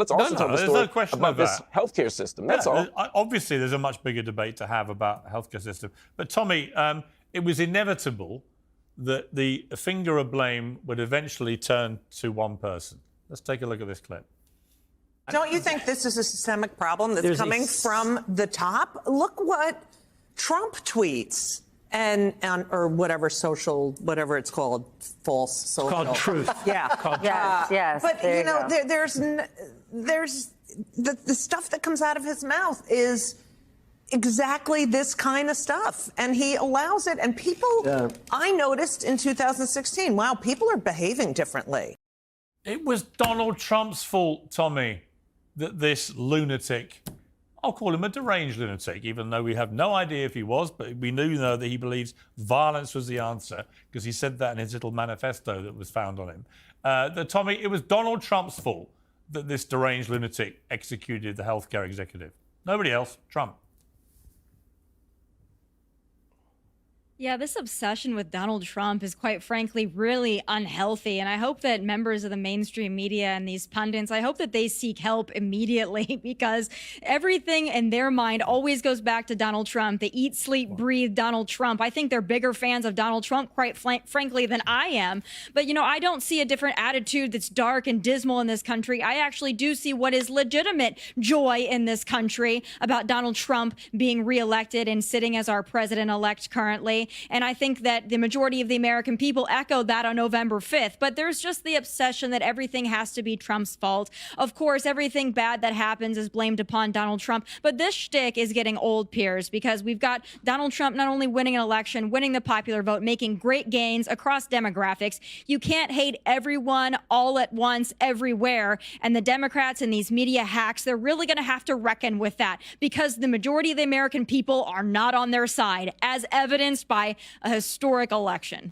let's also tell the there's story no question about of this that. healthcare system. That's all. Obviously, there's a much bigger debate to have about the healthcare system. But Tommy, it was inevitable that the finger of blame would eventually turn to one person. Let's take a look at this clip. Don't you think this is a systemic problem that's coming from the top? Look what Trump tweets or whatever it's called, false social. It's called truth. Yeah. Yes. But you know, there's the stuff that comes out of his mouth is exactly this kind of stuff, and he allows it. And people, I noticed in 2016, wow, people are behaving differently. It was Donald Trump's fault, Tommy, that this lunatic, I'll call him a deranged lunatic, even though we have no idea if he was, but we do know that he believes violence was the answer, because he said that in his little manifesto that was found on him. Tommy, it was Donald Trump's fault that this deranged lunatic executed the healthcare executive. Nobody else, Trump. Yeah, this obsession with Donald Trump is quite frankly really unhealthy. And I hope that members of the mainstream media and these pundits, I hope that they seek help immediately, because everything in their mind always goes back to Donald Trump. They eat, sleep, breathe Donald Trump. I think they're bigger fans of Donald Trump, quite frankly, than I am. But, you know, I don't see a different attitude that's dark and dismal in this country. I actually do see what is legitimate joy in this country about Donald Trump being reelected and sitting as our president-elect currently. And I think that the majority of the American people echoed that on November 5th. But there's just the obsession that everything has to be Trump's fault. Of course, everything bad that happens is blamed upon Donald Trump. But this shtick is getting old, Piers, because we've got Donald Trump not only winning an election, winning the popular vote, making great gains across demographics. You can't hate everyone all at once, everywhere. And the Democrats and these media hacks, they're really going to have to reckon with that, because the majority of the American people are not on their side, as evidenced by a historic election.